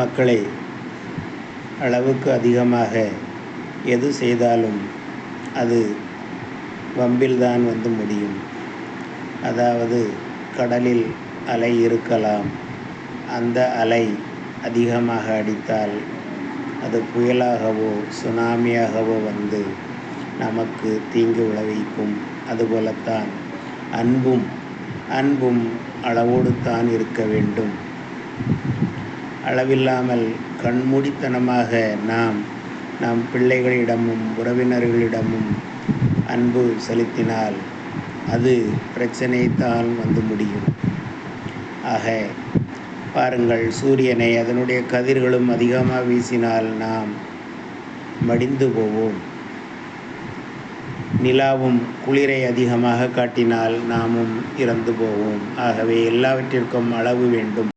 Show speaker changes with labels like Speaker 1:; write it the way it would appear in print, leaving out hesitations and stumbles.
Speaker 1: மக்களை அளவுக்கு அதிகமாக எது செய்தாலும் அது வம்பில்தான் வந்து முடியும். அதாவது கடலில் அலை இருக்கலாம். அந்த அலை அதிகமாக அடித்தால் அது புயலாகவோ சுனாமியாகவோ வந்து நமக்கு தீங்கு விளைவிக்கும். அதுபோலத்தான் அன்பும் அளவோடு தான் இருக்க வேண்டும். அளவில்லாமல் கண்மூடித்தனமாக நம் பிள்ளைகளிடமும் உறவினர்களிடமும் அன்பு செலுத்தினால் அது பிரச்சனைத்தான் வந்து முடியும். ஆக பாருங்கள், சூரியனை அதனுடைய கதிர்களும் அதிகமாக வீசினால் நாம் மடிந்து போவோம். நிலாவும் குளிரை அதிகமாக காட்டினால் நாமும் இறந்து போவோம். ஆகவே எல்லாவற்றிற்கும் அளவு வேண்டும்.